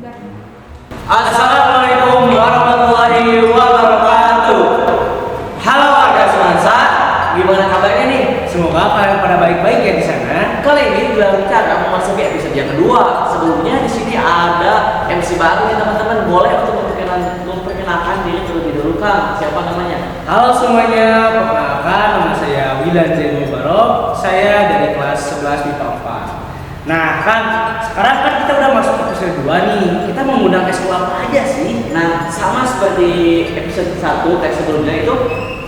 Assalamualaikum warahmatullahi wabarakatuh. Halo warga Semansa, gimana kabarnya nih? Semoga kalian pada baik-baik ya di sana. Kali ini Gelar Bicara memasuki episode yang kedua. Sebelumnya di sini ada MC baru nih teman-teman. Boleh untuk memperkenalkan diri terlebih dahulu, Kang. Siapa namanya? Halo semuanya, perkenalkan nama saya Wildan Zainul Barok. Saya dari kelas 11 MIPA 4. Nah kan, sekarang kan kita udah masuk episode 2 nih. Kita mengundang eskul apa aja sih? Nah, sama seperti episode 1 teks sebelumnya itu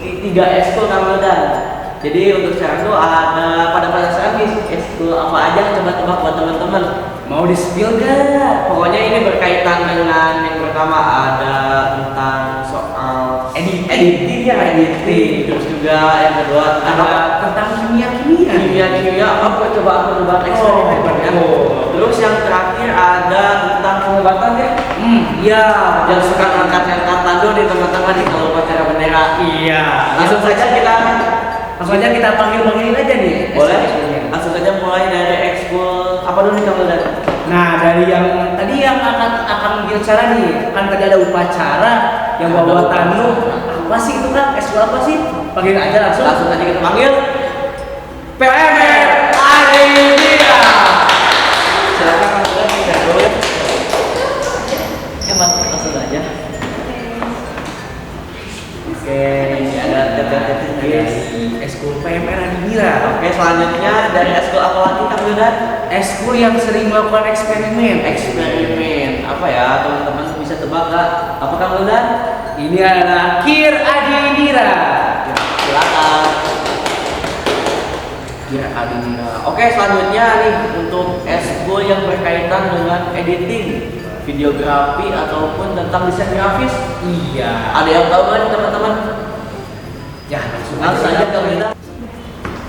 3 eskul Kang Wildan. Jadi untuk sekarang tuh ada pada penasaran nih eskul apa aja, coba tebak buat teman-teman. Mau di-spill gak? Pokoknya ini berkaitan dengan yang pertama ada tentang soal editing, terus juga yang kedua ada tentang kimia. apa coba aku coba eksperimen ya. Terus yang terakhir ada tentang pengobatan ya. Iya. Yang suka ngangkat tando nih teman-teman nih kalau upacara bendera. Iya. Langsung saja kita panggil-panggilin aja nih. boleh. Langsung saja mulai dari ekskul apa dulu nih Kang Wildan? Nah dari yang tadi yang akan bicara nih, kan tadi ada upacara yang bawa tanu. Apa sih itu kan? Eskul apa sih? Panggil aja langsung. Langsung saja kita panggil PMR Adinira. Silakan Kang Wildan kita dulu. Ya Bang, langsung aja. Oke, ini ada Dari eskul PMR Adinira. Oke, selanjutnya dari eskul apa lagi Kang Wildan? Eskul yang sering melakukan eksperimen. Apa ya teman-teman bisa tebak gak? Apa Kang Wildan? Ini adalah Kir Adinira. Silakan. Kira Adinira. Oke, selanjutnya nih untuk eskul yang berkaitan dengan editing, videografi ataupun tentang desain grafis. Iya. Ada yang tahu nggak nih teman-teman? Ya Langsung aja Kang Wildan.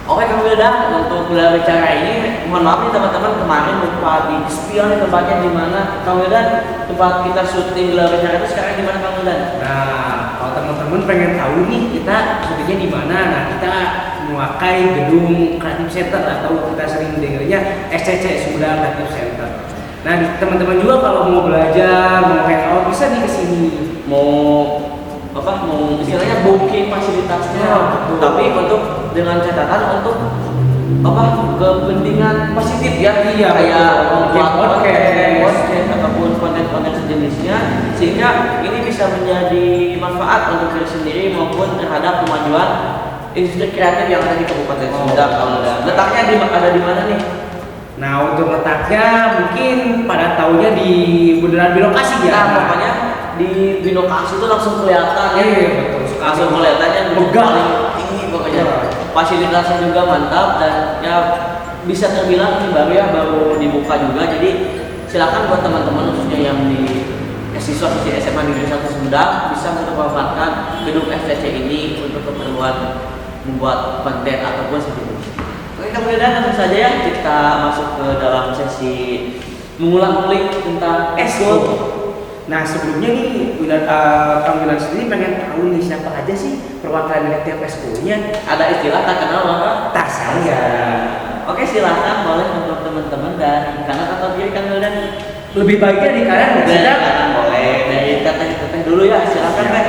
Oke Kang Wildan, untuk gelar bicara ini, mohon maaf nih teman-teman kemarin lupa di spill nih tempatnya di mana. Kang Wildan, tempat kita syuting gelar bicara itu sekarang di mana Kang Wildan? Nah, kalau teman-teman pengen tahu nih kita syutingnya di mana, nah kita memakai gedung Creative Center atau kita sering dengarnya SCC Sumedang Creative Center. Nah, teman-teman juga kalau mau belajar, mau hangout bisa nih kesini. Mau istilahnya booking fasilitasnya, tapi untuk dengan catatan untuk kepentingan positif ya, kayak membuat podcast ataupun konten-konten sejenisnya, sehingga ini bisa menjadi manfaat untuk diri sendiri maupun terhadap kemajuan industri kreatif yang ada di Kabupaten Sumedang. Letaknya ada di mana nih? Nah, untuk letaknya mungkin pada tahunya di bundaran Bilokasi ya. Nah, pokoknya di Binokasi itu langsung kelihatan ya. Betul. Langsung kelihatannya megah paling tinggi pokoknya. Fasilitasnya juga mantap dan ya bisa terbilang ini baru dibuka juga. Jadi silakan buat teman-teman khususnya yang di siswa-siswi SMA Negeri 1 Sumedang bisa memanfaatkan gedung FCC ini untuk keperluan membuat konten ataupun sejenis. Oke, kemudian langsung saja ya kita masuk ke dalam sesi mengulang-ulik tentang eskul. Nah sebelumnya nih Kang Wildan sendiri pengen tahu nih siapa aja sih perwakilan dari tiap eskulnya. Ada istilah tak kenal maka Tak saya. Oke, silakan boleh untuk teman-teman dari kanan atau kiri Kang Wildan. Lebih baiknya di kanan nggak sih? Dari kanan boleh. Dari teteh dulu ya, silakan Teh.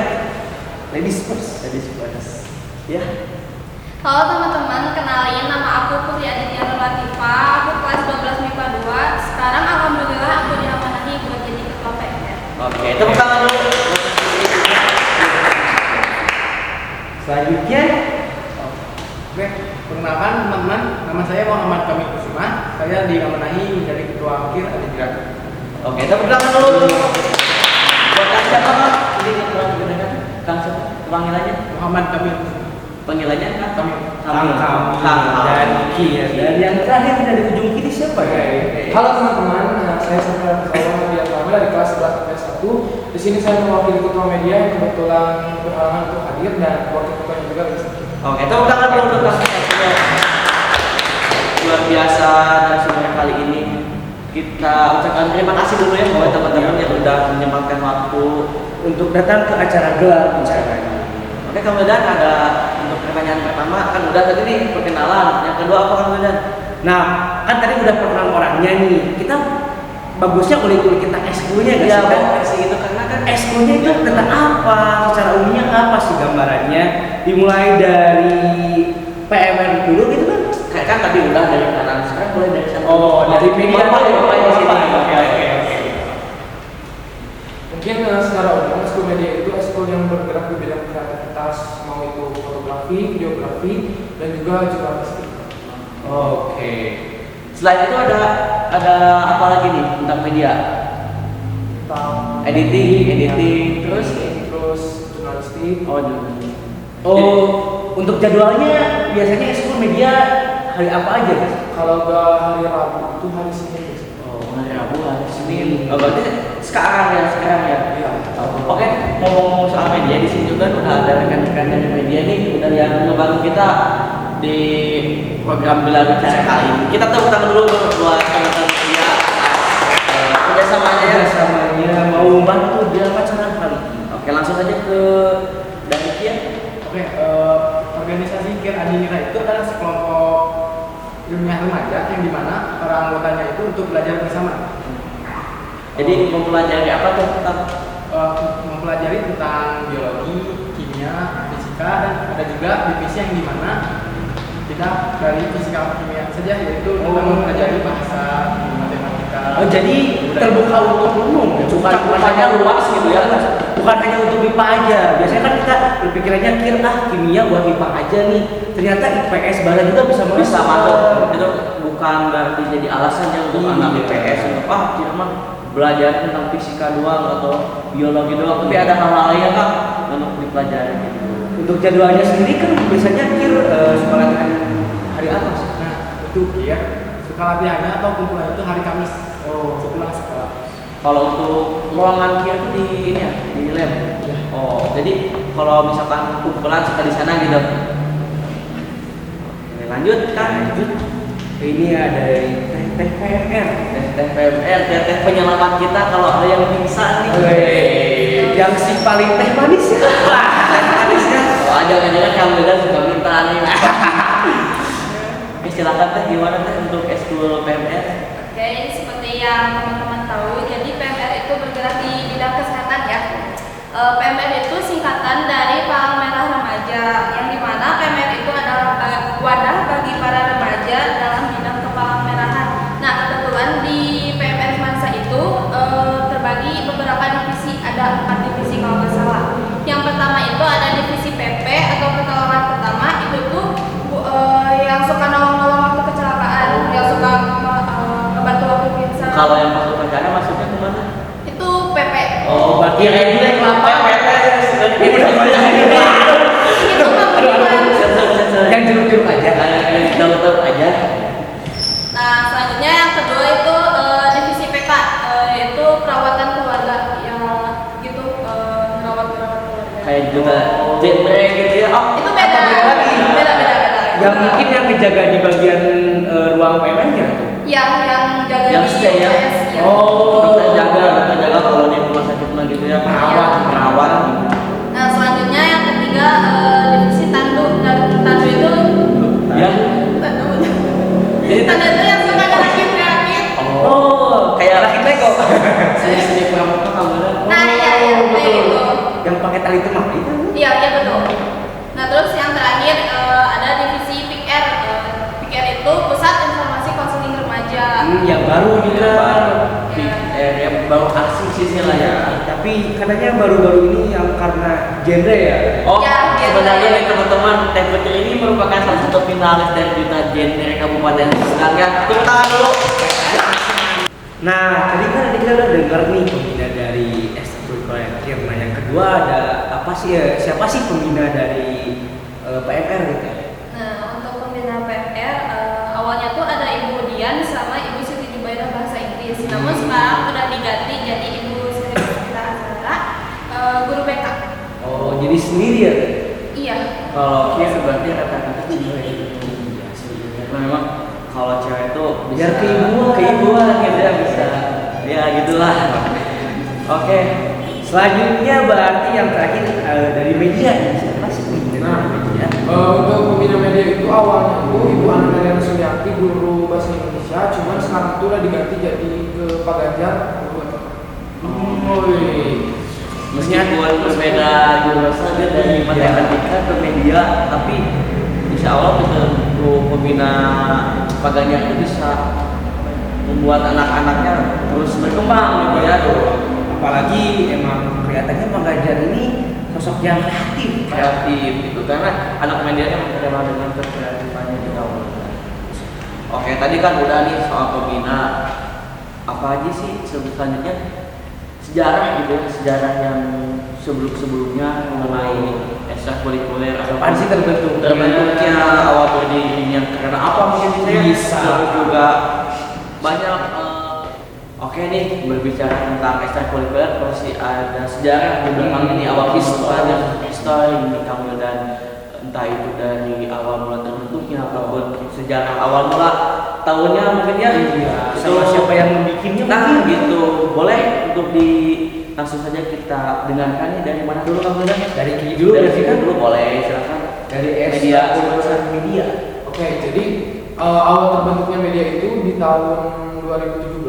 Ladies first. Ya. Halo teman-teman, kenalin nama aku Putri Aditya Latifah, aku kelas 12 MIPA 2. Sekarang alhamdulillah aku diamanahi buat jadi ketua PMR. Oke, tepuk tangan dulu. Selanjutnya. Oke, perkenalkan teman-teman, nama saya Muhammad Kamil Kusuma. Saya diamanahi menjadi ketua akhir Aditya. Oke, tepuk tangan dulu. Buat Kang siapa Kang? Ini yang kurang kedengaran. Kang siapa? Panggilannya? Muhammad Kamil Kusuma. Panggilannya Kang? Kang dan Kir. Dan yang terakhir dari ujung kiri siapa ya? Halo teman-teman, saya Sandra Kusuma Diatama dari kelas 11 IPS 1. Di sini saya mewakili ketua media yang kebetulan berhalangan untuk hadir dan wakil ketuanya juga bisa. Oke, tepuk tangan dulu untuk Kang. Luar biasa narasumber kali ini. Kita ucapkan terima kasih dulu ya buat teman-teman yang udah menyempatkan waktu Untuk datang ke acara gelar bicara. Oke, Kang Wildan, ada untuk pertanyaan pertama kan udah tadi nih perkenalan. Yang kedua apa Kang Wildan? Nah, kan tadi udah perkenalan orangnya nih. Kita bagusnya kulik-kulik kita eskulnya Iya, kan? sih itu karena kan Eskulnya itu tentang apa? Secara umumnya apa sih gambarannya? Dimulai dari PMR dulu gitu kan? kayak kan tadi udah dari kanan, sekarang mulai dari sana. Oh, dari media Bapak dulu. Bapak di sini. Oke. Mungkin secara umum eskul media itu eskul yang bergerak di bidang kreativitas, mau itu fotografi, videografi, dan juga jurnalistik. Oke. Selain itu ada apa lagi nih tentang media? Tentang Editing, terus jurnalistik. Oh, untuk jadwalnya biasanya ekskul media hari apa aja guys? Kalau nggak hari Rabu itu hari Senin. Oh, hari Rabu, hari Senin. Oh, berarti sekarang ya. Iya. Oke, ngomong soal media di sini juga udah ada rekan-rekan dari media nih, udah yang ngebantu kita di program Gelar Bicara kali ini. Kita tepuk tangan dulu buat teman-teman media. Kerjasamanya ya. Kerjasamanya mau membantu di acara kali ini. Oke, langsung aja ke dari Kia. Oke, organisasi Kir Adinira itu adalah sekelompok ilmiah remaja yang dimana para anggotanya itu untuk belajar bersama. Jadi mempelajari apa tuh tentang Mempelajari tentang biologi, kimia, fisika, dan ada juga divisi yang dimana tidak dari fisika kimia saja, yaitu kita mempelajari bahasa, matematika. Oh, jadi terbuka untuk umum, bukan hanya luas gitu ya, bukan hanya untuk IPA aja. Biasanya kan kita berpikirannya kimia buat IPA aja nih. Ternyata IPS bala juga bisa masuk. Itu bukan berarti jadi alasannya untuk anak IPS untuk mah belajar tentang fisika doang atau biologi doang, tapi ada hal-hal lain kan untuk dipelajari gitu. Untuk jadwalnya sendiri kan biasanya suka latihan hari apa sih? Nah, itu ya. Suka latihannya atau kumpulan itu hari Kamis. Sepulang sekolah. Kalau untuk ruangan Kia itu di ini ya, di lab. Oh, jadi kalau misalkan kumpulan suka di sana gitu. Oke, lanjut kan? Ini ada TPMR. TPMR, teh penyelamat kita kalau ada yang pingsan nih. Yang si paling teh manis ya. Teh manisnya. Oh, jangan-jangan kamu udah suka minta nih. Oke, silakan teh gimana teh untuk eskul PMR? Oke, seperti yang teman-teman tahu, jadi PMR itu bergerak di bidang kesehatan ya. PMR itu singkatan dari Palang Merah Remaja, yang dimana PMR itu adalah wadah bagi para remaja dalam bidang kepalang merahan. Nah, kebetulan di PMR Semansa itu terbagi beberapa divisi, ada 4 divisi kalau nggak salah. Yang pertama itu ada divisi PP atau pertolongan pertama, itu tuh yang suka nolong-nolong waktu kecelakaan, yang suka ngebantu waktu pingsan. Kalau yang masuk rencana masuknya kemana? Itu PP. Oh, bagian itu yang kelapa. Itu pembunuhan. Yang jeruk-jeruk aja. Tahu-tahu aja. Nah, selanjutnya yang kedua itu divisi PK, yaitu perawatan keluarga, yang gitu, merawat keluarga. Kayak juga genre gitu ya. Oh, Itu beda. Beda. Yang mungkin yang kejaga di bagian ruang PMR-nya. Yang jaga yang di stay ya. UPS, ya. Oh, kita jaga kalau di rumah sakit mah gitu ya. Perawat. Nah, selanjutnya yang ketiga divisi tandu. Dan tandu itu Ya. Jadi tandu itu yang suka ngerakit. Oh, kayak rakit Lego. Seni pramuka kamu. Nah, iya kayak gitu. Yang pakai tali temah itu. Iya betul. Nah, terus yang terakhir ada divisi PIKR. PIKR itu Pusat Informasi Konseling Remaja. Yang baru juga. Yang baru aksi sih lah ya. Tapi katanya baru-baru ini yang karena genre ya. Oh, Ya, sebenarnya genre. nih teman-teman, Teh Putri ini merupakan salah satu finalis dari Duta Genre Kabupaten Semarang ya. Tepuk tangan dulu. Nah, tadi kan kita udah dengar nih pembina dari Ekstrakurikuler Kir. Nah, yang kedua ada apa sih ya? Siapa sih pembina dari PMR gitu? Nah, untuk pembina PMR awalnya tuh ada Ibu Dian sama Ibu Siti Jubairah bahasa Inggris. Namun sekarang udah diganti jadi Ibu Siti Azhara guru BK. Oh, jadi sendiri ya? Iya. Kalau Kia berarti rata-rata cewek. Iya sih. Karena memang kalau cewek itu Biar keibuan gitu ya bisa. Ya gitulah. Oke. Selanjutnya berarti yang terakhir dari media nih. Siapa sih pembina Nah, media? untuk pembina media itu awalnya Ibu Ana Sulianti, guru bahasa Indonesia Remaja, cuman sekarang itu udah diganti jadi ke Pak Ganjar. Meskipun berbeda jurusan dia dari matematika ke media, tapi insya Allah kita pembina Pak Ganjar itu bisa membuat anak-anaknya terus berkembang gitu ya. Apalagi emang kelihatannya Pak Ganjar ini sosok yang kreatif Gitu karena anak media yang terkenal dengan kreatifannya di tahun. Oke, tadi kan udah nih soal pembina. Apa aja sih selanjutnya? Sejarah gitu ya, sejarah yang sebelumnya mengenai ekstrakurikuler Apaan sih terbentuknya awal berdirinya karena apa mungkin Bisa. Terus juga banyak oke nih berbicara tentang ekstrakurikuler pasti ada sejarah di belakangnya nih awal histori ini kamu dan entah itu dari awal mula terbentuknya ataupun sejarah awal mula tahunnya mungkin ya. sama siapa yang membikinnya Nah gitu, boleh untuk langsung saja kita dengarkan nih dari mana dulu kamu dan dari Ki dulu, dari berarti Ki kan? dulu boleh silakan dari media. media. Oke, jadi awal terbentuknya media itu di tahun 2017,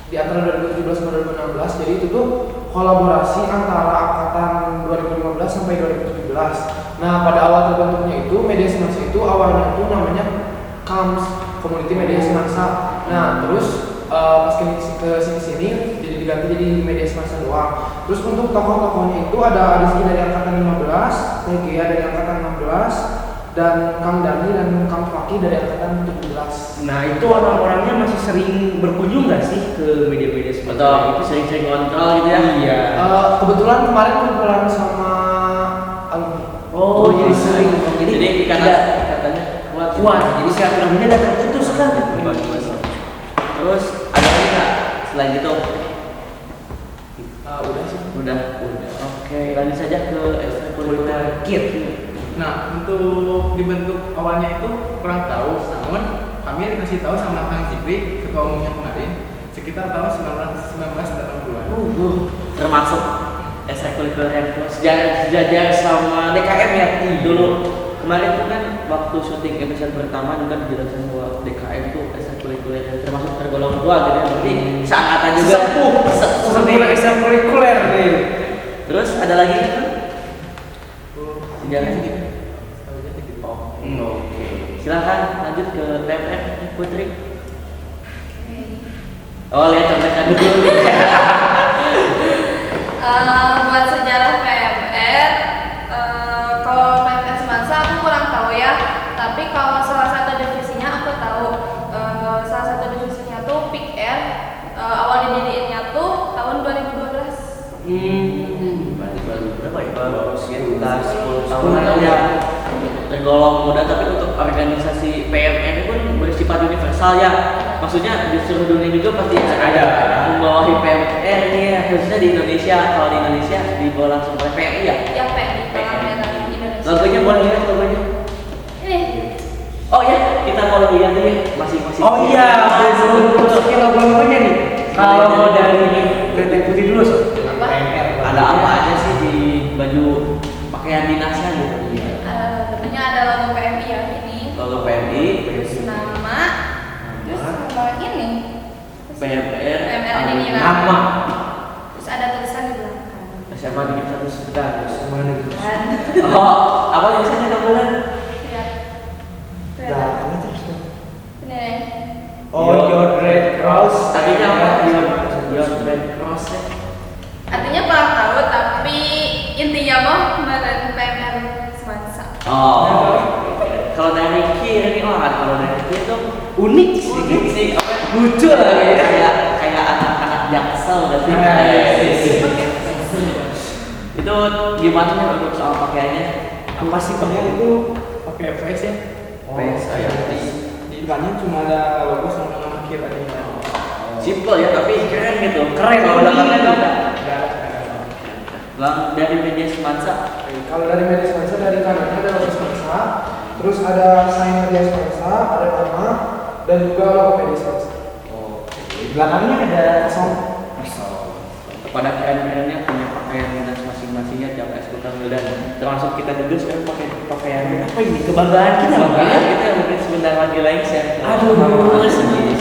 di antara 2017 dan 2016. Jadi itu tuh kolaborasi antara angkatan 2015 sampai 2017. Nah, pada awal terbentuknya itu media Semansa itu awalnya itu namanya KAMS, Community Media Semansa. Nah, terus pas ke sini jadi diganti jadi media Semansa doang. Terus untuk tokoh-tokohnya itu ada Rizky dari angkatan 15, Negia dari angkatan 16, dan Kang Dani dan Kang Faki dari angkatan 17. Nah itu orang-orangnya masih sering berkunjung nggak sih ke media-media seperti Betul, itu? sering-sering kontrol gitu ya. Iya. Kebetulan kemarin kumpulan sama alumni. Oh, jadi sering. Jadi katanya kuat. Jadi silaturahminya udah terputus kan? Terus ada lagi nggak selain itu? Udah sih. Udah. Oke, lanjut saja ke ekstrakurikuler Kit. Nah, untuk dibentuk awalnya itu kurang tahu, namun kami dikasih tahu sama Kang Zikri, ketua umumnya kemarin, sekitar tahun 1980-an. Termasuk ekstrakurikuler yang sejajar sama DKM ya dulu. Kemarin itu kan waktu syuting episode pertama juga dijelaskan bahwa DKM itu ekstrakurikuler yang termasuk tergolong tua gitu ya. Berarti seangkatan juga. Seperti ekstrakurikuler nih. Terus ada lagi kan? Sejarah gitu. Oke. Silakan lanjut ke PMR Putri. Oh lihat contekan dulu nih. Buat sejarah PMR, kalau PMR Semansa aku kurang tahu ya. Tapi kalau salah satu divisinya aku tahu. Salah satu divisinya tuh Pick Air. Awal didirikannya tuh tahun 2012. Berarti baru berapa ya? Baru sekitar 10 tahunan ya. Tergolong muda, tapi untuk organisasi PMR pun bersifat universal ya. Maksudnya di seluruh dunia juga pasti ada membawahi PMR nih ya, khususnya di Indonesia. Kalau di Indonesia dibawa langsung oleh PMI ya. Ya PMI, Palang Merah Indonesia. Logonya boleh lihat logonya. Ini. Oh ya, kita mau lihat dulu ya masing-masing. Oh iya, belum masukin logo-logonya nih. Kalau dari Kretek Putih dulu, so. Apa? Ada apa aja sih di baju pakaian dinasnya gitu? Tentunya ada logo PMI ya ini. Logo PMI, Terus nama. Terus sama ini. PMR, PMR ini lah. Nama. Terus ada tulisan di belakang. SMA Negeri 1 Sekedar. Sama negeri. Dan Oh, apa tulisannya kamu bilang? lihat. Nah, Ini nih. Oh, your Red Cross. Tadinya apa? Your Red Cross ya? Artinya kurang tahu tapi intinya mah kemarin PMR Semansa. Oh. Kalau dari kiri nih kalau dari kiri itu Unik unik sih. sih, apa? Lucu lah ya. Kayak anak-anak jaksel berarti. Itu gimana nih untuk soal pakaiannya? Apa sih pakaian itu? Pakai face ya. Face, ya. Di depannya cuma ada logo sama nama kita aja. Simple ya tapi keren gitu. Keren, Kalau unik belakangnya gitu. ada. Lang dari media Semansa. Kalau dari media Semansa dari kanannya ada logo Semansa, terus ada sign media Semansa, ada nama, dan juga logo media Semansa. Di belakangnya ada Kosong. Kepada keren-kerennya punya pakaian dinas masing-masing masing-masingnya tiap ekskul Kang, dan termasuk kita juga sekarang pakai pakaiannya. Apa ini kebanggaan kita Banggaan kita mungkin sebentar lagi lengser. Aduh, sedih.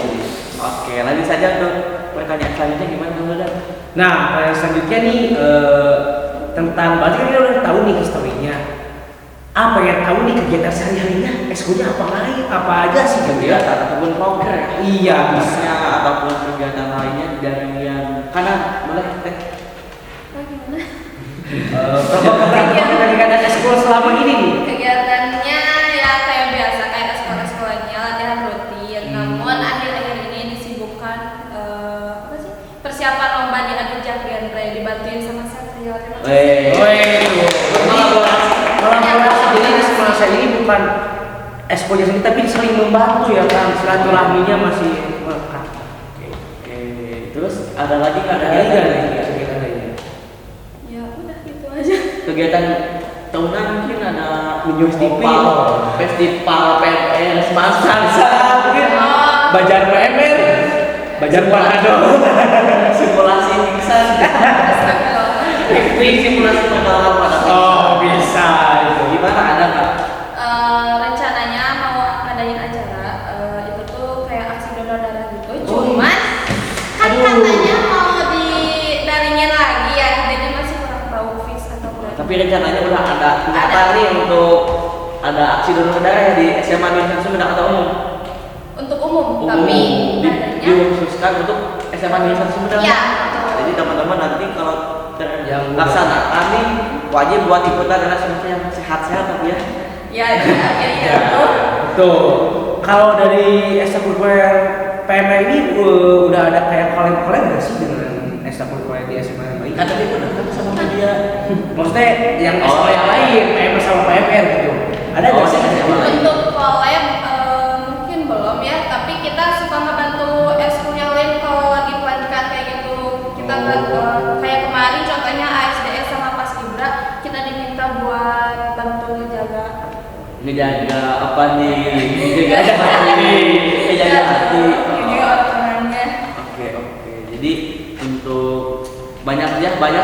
Oke, lanjut saja untuk pertanyaan selanjutnya gimana Kang Wildan? Nah, pertanyaan selanjutnya nih tentang berarti kan kita udah tahu nih historinya. Apa yang tahu nih kegiatan sehari-harinya? Ekskulnya apa aja sih Kegiatan kira-kira? ataupun program. Iya, bisa. Bisa ataupun kegiatan lainnya dari yang kanan boleh teh. Oh, gimana? Kegiatan ekskul selama ini nih. Kegiatannya ya kayak biasa, kayak sekolah-sekolahnya, latihan rutin. Namun akhir-akhir ini disibukkan apa sih? Persiapan lomba di adu jak genre, dibantuin sama Satrio. Terima kasih. Kolaborasi. Jadi ini semasa ini bukan ekskulnya sendiri tapi saling membantu ya kan, silaturahminya masih melekat. Oke, terus ada lagi nggak Ada kegiatan aja lainnya? kegiatan lainnya. Ya udah gitu aja. Kegiatan tahunan mungkin ada Festival. festival PMR Semansa mungkin Bajar PMR, Bajar Manado. simulasi pingsan simulasi pengalaman pada Oh bisa itu. gimana ada nggak? Rencananya mau ngadain acara itu tuh kayak aksi donor darah gitu. Cuman kan katanya mau didaringin lagi ya, jadi masih kurang tahu fix atau enggak. Tapi rencananya udah ada nyata nih untuk ada aksi donor darah ya di SMA Nursan Sumedang atau umum? Untuk umum, tapi katanya dikhususkan untuk SMA Nursan Sumedang. Iya. Jadi teman-teman nanti kalau Yang terlaksana nih wajib buat ikutan karena semuanya sehat-sehat tapi ya. ya ya. Betul. Kalau dari ekstrakurikuler PMR ini udah ada kayak collab nggak sih dengan ekstrakurikuler di SMA yang lain? Kan tadi udah kan sama media. Maksudnya yang sekolah yang lain, PMR sama PMR gitu. Ada nggak sih? Untuk collab mungkin belum ya, tapi kita suka ngebantu ekskul yang lain kalau lagi pelantikan kayak gitu. Kita kayak kemarin contohnya ASDS sama Paskibra, kita diminta buat bantu jaga Ngejaga apa nih? Ngejaga hati. Ngejaga hati. orangnya. Oke. Jadi untuk banyak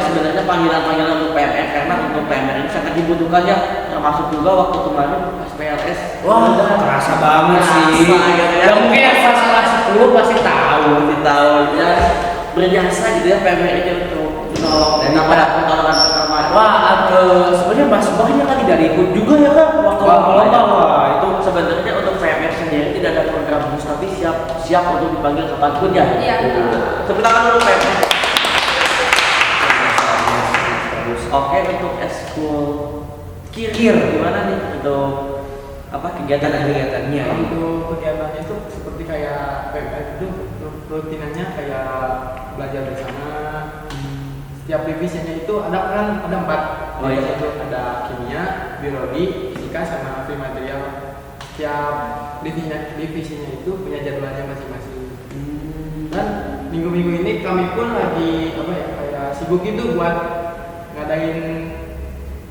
sebenarnya panggilan-panggilan untuk PMR karena untuk PMR ini sangat dibutuhkan ya, termasuk juga waktu kemarin pas PLS. Wah, terasa banget sih. Ya mungkin yang kelas 10 pasti tahu. ya berjasa gitu ya PMR ini untuk menolong dan pada pertolongan pertama. Wah, sebenarnya masih banyak kan tidak ikut juga ya kan waktu lomba. Wah, itu Sebenarnya untuk PMR sendiri tidak ada program khusus tapi siap untuk dipanggil kapanpun ya. Iya. Tepuk tangan dulu PMR. Oke, untuk ekskul kir gimana nih untuk apa kegiatannya? Untuk kegiatannya itu seperti kayak PMR itu rutinannya kayak belajar bersama. Setiap divisinya itu ada 4. Oh, iya. Itu ada kimia, biologi, fisika sama material. Setiap divisinya itu punya jadwalnya masing-masing. Dan minggu-minggu ini kami pun lagi kayak sibuk itu buat ngadain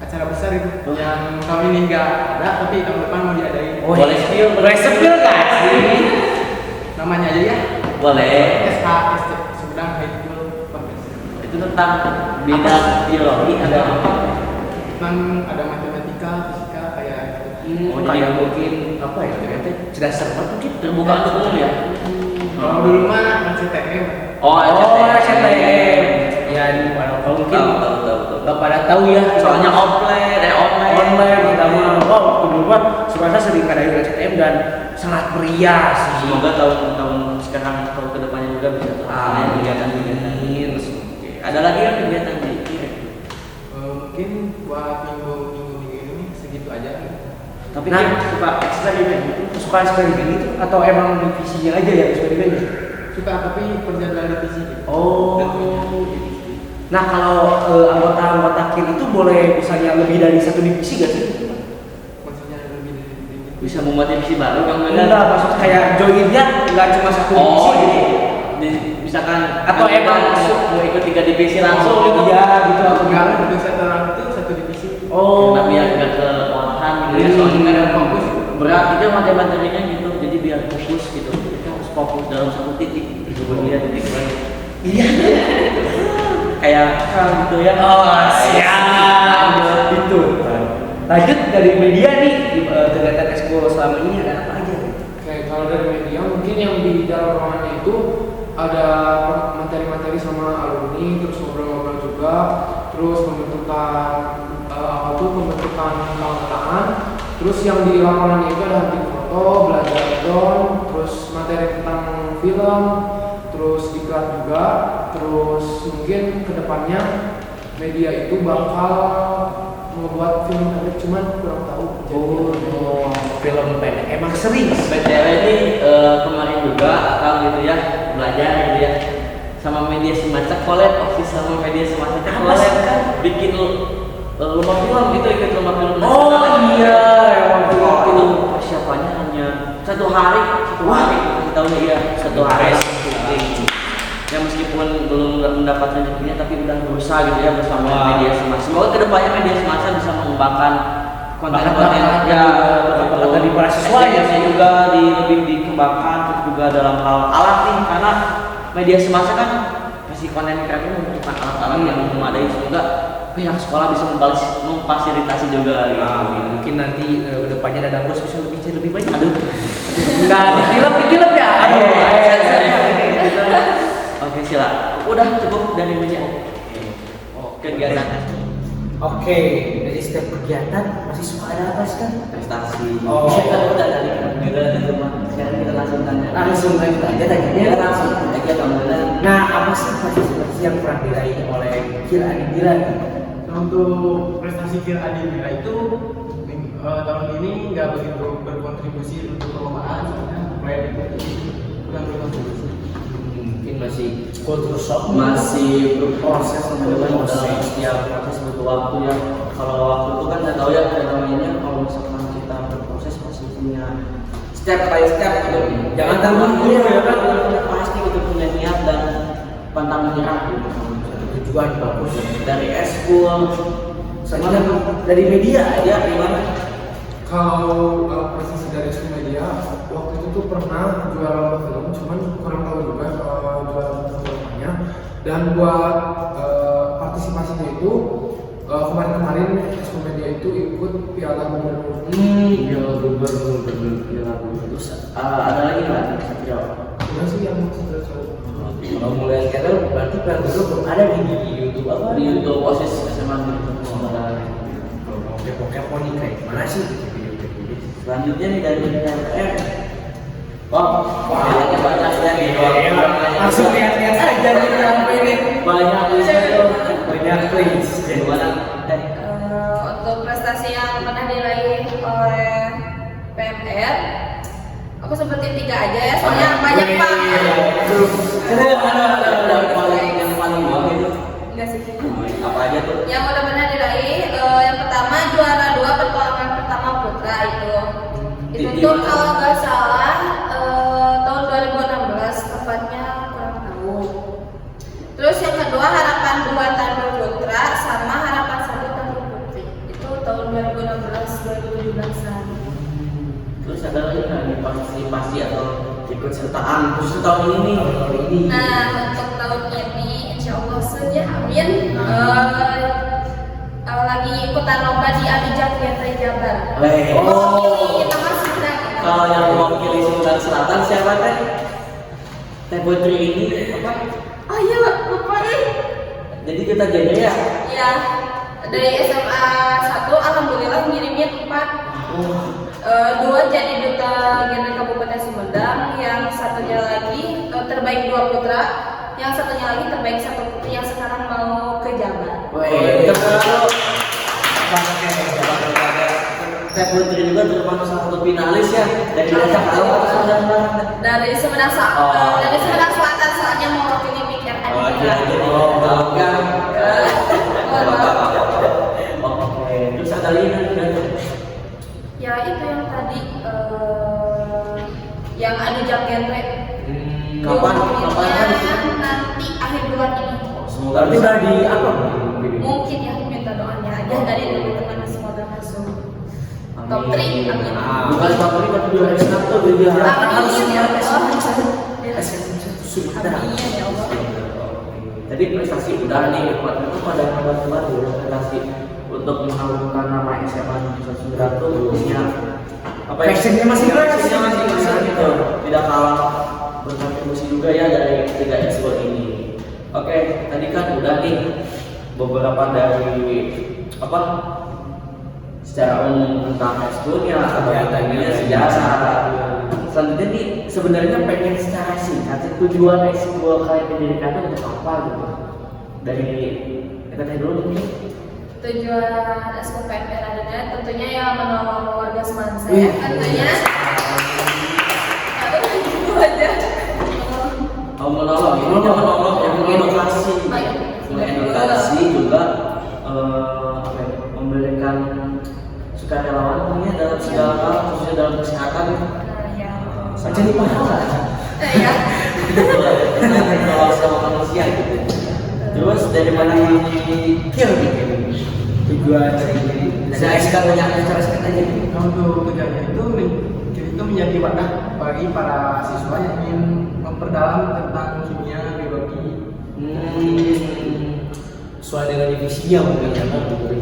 acara besar itu yang tahun ini nggak ada tapi tahun depan mau diadain. Boleh spill kan sih? Namanya aja ya. Boleh. SHSC Sumedang High School Podcast. Itu tentang bidang biologi ada apa? Tentang ada matematika, fisika kayak gitu. Oh, Kayak mungkin apa ya? Ternyata sudah serba mungkin terbuka untuk umum ya? Kalau dulu mah SCTM. Oh, STM. Ya, di mana kalau mungkin tahu. nggak pada tahu ya. Soalnya online kita mah waktu dulu mah sebenarnya sering ngadain STM dan sangat meriah sih. Semoga tahun sekarang atau kedepannya juga bisa terlaksana kegiatan-kegiatan. Oke. Ada lagi yang kegiatan di kir? Mungkin buat minggu ini segitu aja. Tapi Nah, Kir suka eksperimen gitu. Suka eksperimen itu atau emang divisinya aja yang eksperimennya? Suka tapi perjalanan divisi gitu. Oh. Dan punya divisi. Nah kalau anggota KIR itu boleh misalnya lebih dari satu divisi gak sih? Maksudnya lebih dari divisi. Bisa membuat divisi baru Kang Wildan? Enggak, maksud kayak joinnya nggak cuma satu divisi Oh, gitu. misalkan Atau emang mau ikut 3 divisi langsung gitu. Iya gitu atau Enggak, gimana? untuk satu orang itu satu divisi. Oh. Karena biar nggak kelelahan gitu ya, soalnya kan ada fokus berat itu materi-materinya gitu, jadi biar fokus gitu. Kita harus fokus dalam satu titik, itu dia titik lagi. Iya. kayak gitu ya. Oh, siap. Itu. Lanjut dari media nih, kegiatan ekskul selama ini ada apa aja? Oke, kalau dari media mungkin yang di dalam ruangannya itu ada materi-materi sama alumni, terus ngobrol-ngobrol juga, terus pembentukan pembentukan kawan-kawan, terus yang di lapangan itu ada hunting foto, belajar drone, terus materi tentang film, terus diklat juga, terus mungkin kedepannya media itu bakal membuat film pendek, cuman kurang tahu. Film pendek emang sering. BTW ini kemarin juga akang gitu ya belajar gitu ya sama media semacam collab sama media semacam collab kan bikin lomba film gitu, ikut lomba film nasional. Iya, Itu persiapannya hanya satu hari kasih tahunya iya satu hari ya meskipun belum mendapat rezekinya tapi udah berusaha gitu ya bersama media semacam. Semoga kedepannya media semacam bisa mengembangkan konten-konten ya dari para siswa ya juga lebih dikembangkan, terus juga dalam hal alat nih karena media semasa kan masih konten kreatif membutuhkan alat-alat yang memadai. Semoga pihak sekolah bisa memfasilitasi juga gitu. Mungkin nanti kedepannya Dadang Bos bisa lebih banyak. Aduh, nggak di film ya. Oke sila, udah cukup dari media. Kegiatan Oke, dari setiap kegiatan masih suka ada apa sih kan? prestasi. Oh. Kita udah dari rumah. Sekarang kita langsung tanya. Langsung aja tanya. Langsung aja kemudian. Nah, apa sih prestasi yang pernah diraih oleh Kil Adibila? Untuk prestasi Kir Adibila itu tahun ini nggak begitu berkontribusi untuk perlombaan, soalnya proyek itu kurang berkontribusi. Mungkin masih culture shock, Masih berproses teman-teman. Setiap proses butuh waktu ya. Kalau waktu itu kan nggak tahu ya namanya. Kalau misalkan kita berproses pasti punya step by step gitu. Jangan tanggung dulu ya kan. Pasti gitu punya niat dan pantang menyerah gitu. tujuan bagus Dari eskul sama dari media ya gimana? Kalau prestasi dari Eskul Media waktu itu tuh pernah juara lomba film, cuman kurang tahu juga juara filmnya. Dan buat partisipasinya itu kemarin-kemarin Eskul Media itu ikut Piala Gubernur. Piala Gubernur. Terus ada lagi nggak? Udah sih yang sudah tahu. Kalau mulai sekarang berarti Piala Gubernur ada di YouTube apa? Di YouTube OSIS SMA gitu. Kepo nih kayak mana sih? Selanjutnya nih dari MPR. Wah, banyak ya nih. Langsung lihat-lihat aja nih yang ini. Banyak itu. Banyak please. Gimana? Untuk prestasi yang pernah diraih oleh PMR, aku sebutin 3 aja ya, soalnya banyak banget. Yang paling bawah itu Enggak sih. apa aja tuh? Yang udah pernah diraih, yang pertama juara 2 petualangan pertama putra itu. Itu tuh kalau nggak salah tahun 2016, tepatnya kurang tahu. Terus yang kedua harapan 2 Tandu Putra sama harapan 1 Tandu Putri. Itu tahun 2016-2017an. Terus ada lagi nggak nih partisipasi atau ikut sertaan khusus tahun ini? Nah, untuk tahun ini insya Allah saja amin. Lagi ikutan lomba di Abijak Biatrai Jabar. Mewakili Taman Sunda. Kalau yang mewakili Sumedang Selatan siapa teh? Teh Putri ini apa? Oh iya, lupa nih. Jadi kita jadi ya. Ya, dari SMA 1 alhamdulillah ngirimin 4. 2 jadi duta genre Kabupaten Sumedang, yang satunya lagi terbaik 2 putra, yang satunya lagi terbaik 1 putri yang sekarang mau ke Jabar. Teh Putri juga termasuk salah satu finalis ya dari Acak Alor atau Sumedang Barat. Dari Sumedang dari Sumedang Selatan, soalnya mau wakili pikir Oke, terus ada lagi kan? Ya itu yang tadi yang ada jam genre. Kapan Nanti akhir bulan ini. Semoga Berarti bisa udah di apa? Mungkin ya, minta doanya aja dari teman-teman, semoga masuk top 3. Amin. bukan top 3 tapi juara S1 dia Amin ya Allah. Sudah ada. Amin ya Allah. Tadi Jadi prestasi udah nih, itu pada bantu prestasi untuk mengharumkan nama SMA Nusa Sembilan tuh punya apa ya? Passionnya masing-masing. Passionnya masing-masing gitu. Tidak kalah berkontribusi juga ya dari tiga ekskul ini. Oke, tadi kan udah nih beberapa dari apa secara umum tentang ekskulnya atau kegiatannya sejarah. Selanjutnya nih sebenarnya pengen secara singkat tujuan ekskul kalian pendidikan itu untuk apa gitu? Dari kita tanya dulu nih. Tujuan ekskul PMR adanya tentunya ya menolong warga Semansa ya tentunya. Itu aja. Menolong, mengedukasi juga apa ya, memberikan sukarelawan tentunya dalam segala hal, khususnya dalam kesehatan. Jadi pahala. Iya. Kalau sama manusia gitu. Terus dari mana yang dipikir gitu? Tujuan dari saya sekarang punya cara singkat aja. Untuk tujuannya itu menjadi wadah bagi para siswa yang ingin memperdalam tentang kimia, biologi. Sesuai dengan divisinya mungkin ya,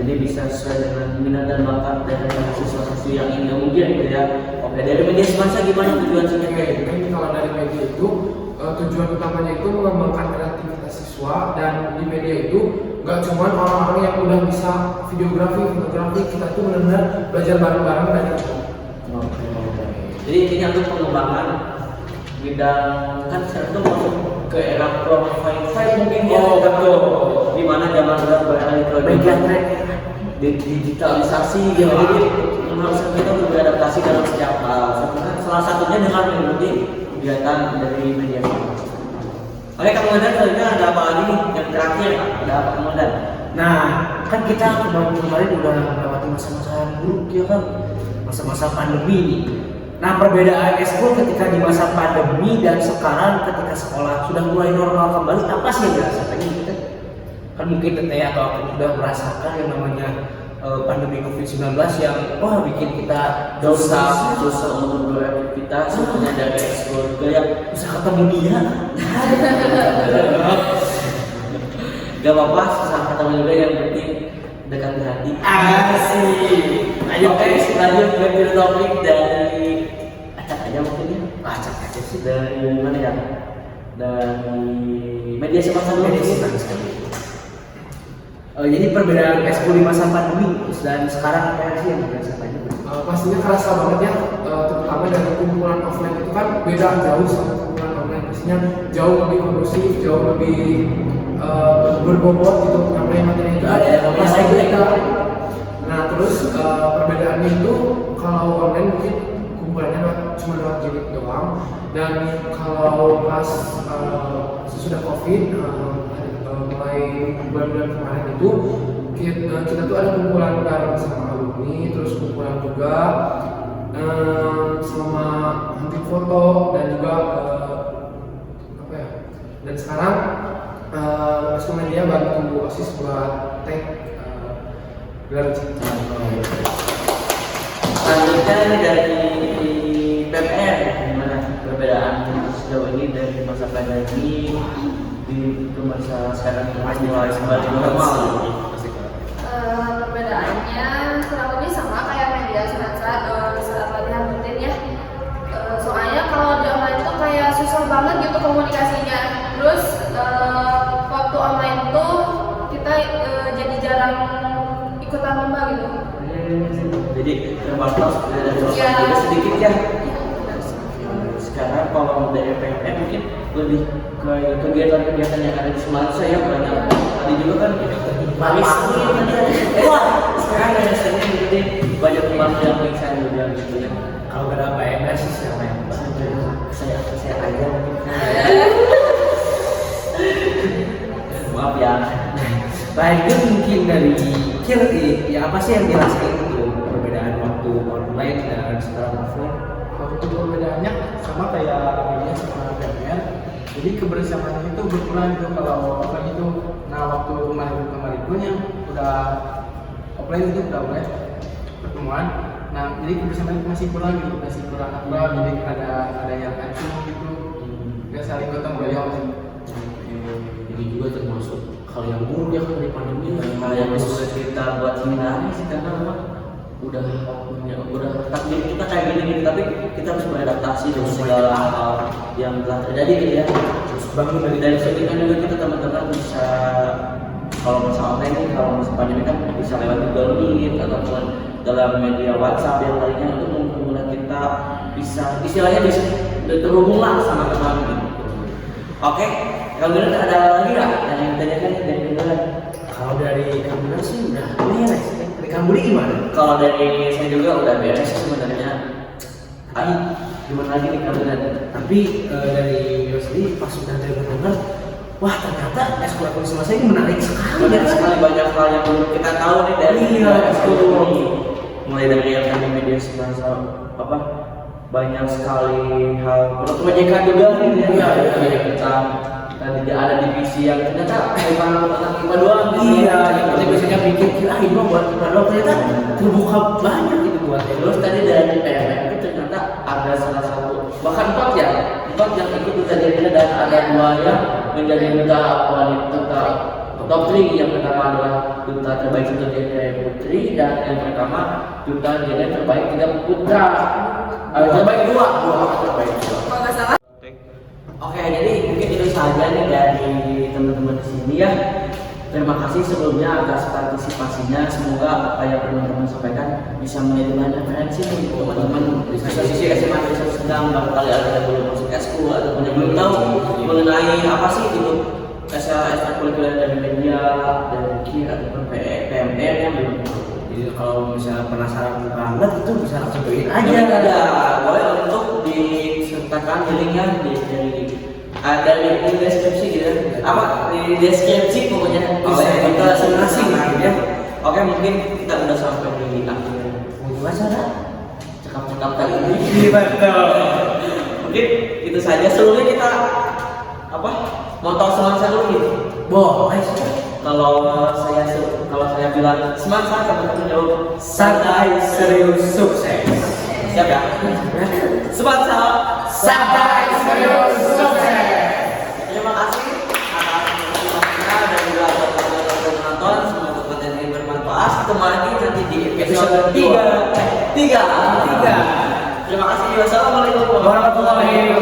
jadi bisa sesuai dengan minat dan bakat dari siswa-siswi yang ingin mungkin gitu ya. Oke, dari media Semansa gimana tujuan singkatnya? Oke, kalau dari media itu tujuan utamanya itu mengembangkan kreativitas siswa, dan di media itu nggak cuma orang-orang yang udah bisa videografi, fotografi, kita tuh benar-benar belajar bareng-bareng dari itu. Oke. Jadi intinya untuk pengembangan bidang kan sekarang tuh masuk ke era profile mungkin ya. Betul. Di mana zaman udah beralih ke digitalisasi ya, jadi harus kita beradaptasi dalam setiap hal. Salah satunya dengan mengikuti kegiatan dari media. Oke, Kang Madan, selanjutnya ada apa lagi nih? Yang terakhir ada apa, Kang Madan? Nah, kan kita kemarin udah melewati masa-masa buruk ya kan, masa-masa pandemi nih. Nah, perbedaan ekskul ketika di masa pandemi dan sekarang ketika sekolah sudah mulai normal kembali, apa sih yang dirasakan kita? Kan mungkin teteh atau aku sudah merasakan yang namanya pandemi COVID-19 yang wah bikin kita Dosa untuk beraktivitas, sebenarnya dari ekskul juga ya. bisa ketemu dia. Gak apa-apa, susah ketemu juga, yang penting dekat di hati. Asik. Ayo, lanjut ke topik dari acak aja mungkin ya. Acak aja sih. Dari mana ya? Dari media Semansa dulu. Jadi perbedaan ekskul di masa pandemi dan sekarang apa sih yang dirasakan? Pastinya kerasa banget ya, terutama dari kumpulan offline itu kan beda jauh sama kumpulan online. Pastinya jauh lebih kondusif, jauh lebih berbobot gitu, namanya materi itu ada yang Nah terus perbedaannya itu kalau online mungkin kumpulannya cuma 2 jilid doang, dan kalau pas sesudah COVID mulai bulan-bulan kemarin itu kita tuh ada kumpulan bareng sama alumni, terus kumpulan juga sama hunting foto, dan juga apa ya, dan sekarang Mas Media bantu OSIS buat tag gelar cinta. Selanjutnya dari PMR, gimana perbedaan sejauh ini dari masa pandemi ke masa sekarang mulai kembali normal? Perbedaannya kurang lebih sama kayak media saat latihan rutin ya. Soalnya kalau di online tuh kayak susah banget gitu komunikasinya. Terus waktu online tuh kita jadi jarang ikutan lomba gitu. Jadi terbatas dari Ya. sedikit ya. Sekarang kalau dari PMR mungkin lebih ke kegiatan-kegiatan yang ada di Semansa ya, banyak. Tadi juga kan Paris wah sekarang ada seni jadi banyak teman yang pingsan juga gitu ya. Kalau gak ada PMR sih siapa yang Saya aja mungkin. Maaf ya. Baik, mungkin dari Kirti, ya apa sih yang dirasain itu perbedaan waktu online dan sekarang offline? Untuk perbedaannya sama kayak media sama PMR. Jadi kebersamaan itu berkurang gitu kalau offline itu. Nah waktu kemarin pun yang udah offline itu udah mulai pertemuan. Nah jadi kebersamaan itu masih kurang gitu, masih kurang apa? Jadi ada yang acuh gitu, nggak saling gotong royong. ini juga termasuk hal yang buruk ya kan dari pandemi. Hal yang sulit kita buat hindari sih karena memang udah takdir kita kayak gini gitu, tapi kita harus beradaptasi dengan segala hal yang telah terjadi gitu ya. Terus bangun Dari situ kan juga kita teman-teman bisa, kalau masa online nih, kalau masa pandemi kan bisa lewat Google Meet ataupun dalam media WhatsApp yang lainnya untuk mempermudah kita bisa istilahnya bisa terhubung lah sama teman gitu. Oke, kalau gitu ada lagi nggak yang ditanyakan dari Beneran? kalau dari Kambulan sih udah beres. Dari Kambuli gimana? Kalau dari saya juga udah beres sebenarnya. Ayo, gimana lagi nih Beneran? Tapi dari Yo sendiri pas sudah dengar, wah ternyata ekskul semasa ini menarik sekali. Banyak sekali banyak hal yang belum kita tahu nih dari betul. mulai dari yang tadi media sosial apa banyak sekali hal kebanyakan juga nih ya kita tidak ada divisi yang ternyata bukan anak IPA doang Kita biasanya pikir kira ini mah buat kita doang, ternyata terbuka banyak gitu buat terus tadi dari PMM itu ternyata ada salah satu bahkan empat yang ikut duta jadinya dan ada 2 yang menjadi duta wanita top 3. Yang pertama adalah duta terbaik untuk gender putri dan yang pertama duta gender terbaik tidak putra. Terbaik dua terbaik dua. Kalau nggak salah. Oke, jadi mungkin itu saja nih dari teman-teman di sini ya. Terima kasih sebelumnya atas partisipasinya. Semoga apa yang teman-teman sampaikan bisa menjadi bahan referensi nih teman-teman di sisi SMA yang sedang barangkali ada yang belum masuk eskul ataupun yang belum tahu mengenai apa sih itu ekstrakurikuler dari media dari KIR ataupun PMR yang belum tahu. Jadi kalau misalnya penasaran banget itu bisa langsung join aja. Ada boleh untuk disertakan di linknya ada di deskripsi gitu apa di deskripsi pokoknya Bisa kita simulasi ya. Oke, mungkin kita udah sampai di akhir Wawancara cakap-cakap kali ini. Iya betul. Mungkin itu saja. Sebelumnya kita apa mau tahu semangat dulu gitu. Boleh. Kalau saya bilang semangat, teman-teman jawab Santai serius sukses. siap ya. Semangat, Santai serius sukses. terima kasih atas perhatiannya dan juga buat teman-teman yang menonton. Semoga konten ini bermanfaat. Ketemu lagi nanti di episode 3. Terima kasih. Wassalamualaikum warahmatullahi wabarakatuh.